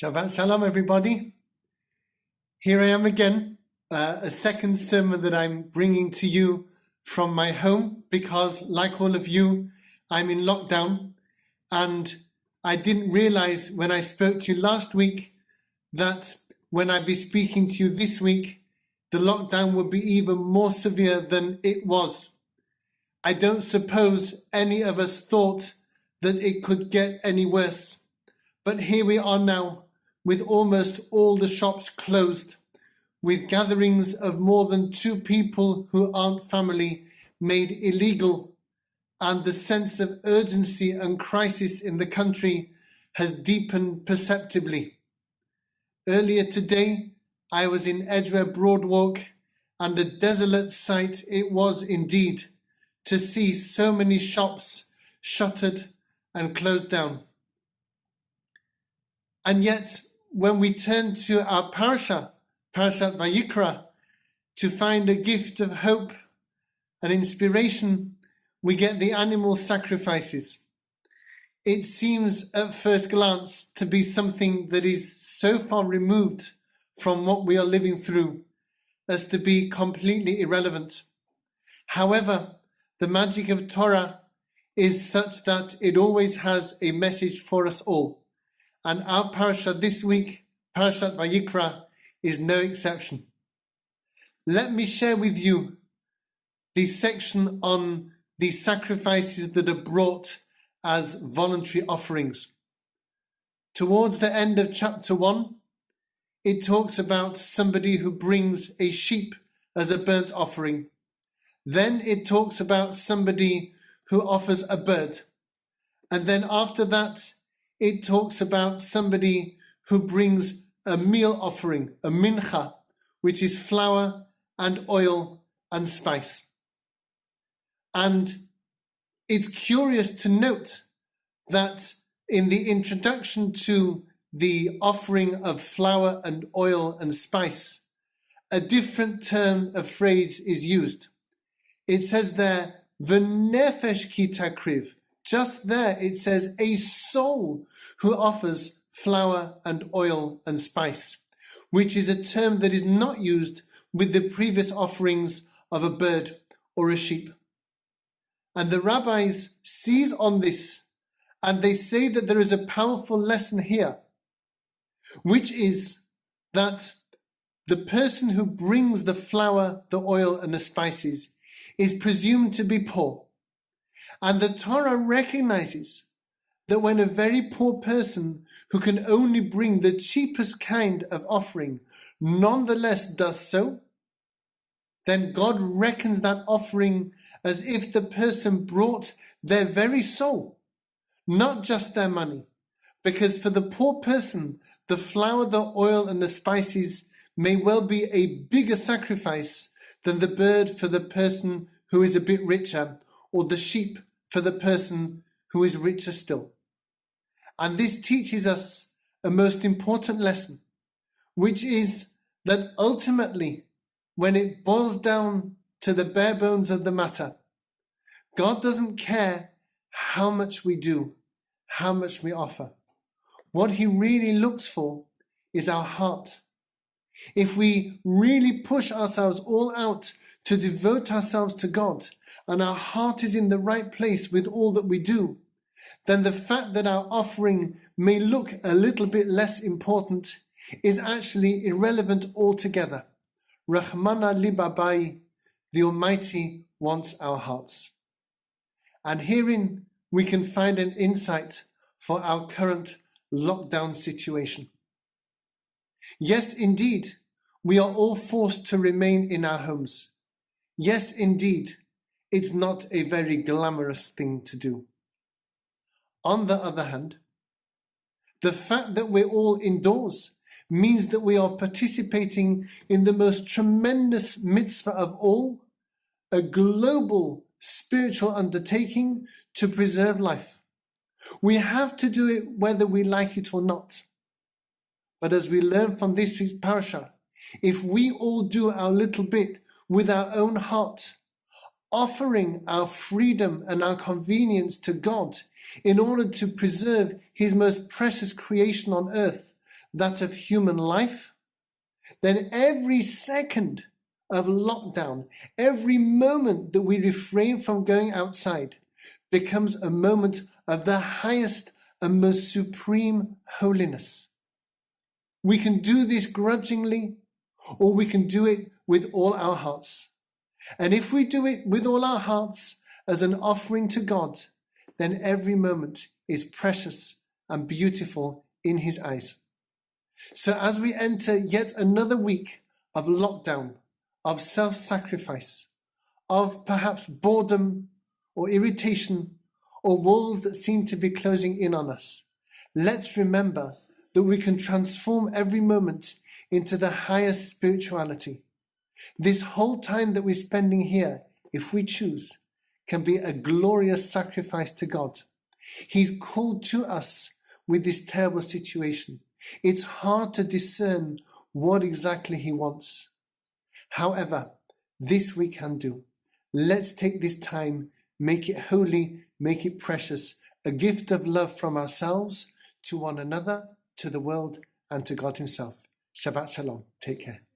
Shabbat Shalom, everybody. Here I am again, a second sermon that I'm bringing to you from my home because, like all of you, I'm in lockdown, and I didn't realize when I spoke to you last week that when I'd be speaking to you this week, the lockdown would be even more severe than it was. I don't suppose any of us thought that it could get any worse. But here we are now, with almost all the shops closed, with gatherings of more than 2 people who aren't family made illegal, and the sense of urgency and crisis in the country has deepened perceptibly. Earlier today, I was in Edgware Broadwalk, and a desolate sight it was indeed to see so many shops shuttered and closed down. And yet, when we turn to our parshat Vayikra, to find a gift of hope and inspiration, we get the animal sacrifices. It seems at first glance to be something that is so far removed from what we are living through as to be completely irrelevant. However, the magic of Torah is such that it always has a message for us all. And our parsha this week, Parshat Vayikra, is no exception. Let me share with you the section on the sacrifices that are brought as voluntary offerings. Towards the end of chapter 1, it talks about somebody who brings a sheep as a burnt offering. Then it talks about somebody who offers a bird. And then after that, it talks about somebody who brings a meal offering, a mincha, which is flour and oil and spice. And it's curious to note that in the introduction to the offering of flour and oil and spice, a different turn of phrase is used. It says there, v'nefesh ki takriv. Just there it says a soul who offers flour and oil and spice, which is a term that is not used with the previous offerings of a bird or a sheep. And the rabbis seize on this, and they say that there is a powerful lesson here, which is that the person who brings the flour, the oil, and the spices is presumed to be poor. And the Torah recognizes that when a very poor person who can only bring the cheapest kind of offering nonetheless does so, then God reckons that offering as if the person brought their very soul, not just their money. Because for the poor person, the flour, the oil, and the spices may well be a bigger sacrifice than the bird for the person who is a bit richer, or the sheep for the person who is richer still. And this teaches us a most important lesson, which is that ultimately, when it boils down to the bare bones of the matter, God doesn't care how much we do, how much we offer. What he really looks for is our heart. If we really push ourselves all out to devote ourselves to God, and our heart is in the right place with all that we do, then the fact that our offering may look a little bit less important is actually irrelevant altogether. Rahmana libabai, the Almighty wants our hearts. And herein we can find an insight for our current lockdown situation. Yes, indeed, we are all forced to remain in our homes. Yes, indeed, it's not a very glamorous thing to do. On the other hand, the fact that we're all indoors means that we are participating in the most tremendous mitzvah of all, a global spiritual undertaking to preserve life. We have to do it whether we like it or not. But as we learn from this week's parasha, if we all do our little bit with our own heart, offering our freedom and our convenience to God in order to preserve his most precious creation on earth, that of human life, then every second of lockdown, every moment that we refrain from going outside becomes a moment of the highest and most supreme holiness. We can do this grudgingly, or we can do it with all our hearts. And if we do it with all our hearts as an offering to God, then every moment is precious and beautiful in His eyes. So as we enter yet another week of lockdown, of self-sacrifice, of perhaps boredom or irritation or walls that seem to be closing in on us, let's remember that we can transform every moment into the highest spirituality. This whole time that we're spending here, if we choose, can be a glorious sacrifice to God. He's called to us with this terrible situation. It's hard to discern what exactly He wants. However, this we can do. Let's take this time, make it holy, make it precious, a gift of love from ourselves to one another, to the world, and to God Himself. Shabbat Shalom. Take care.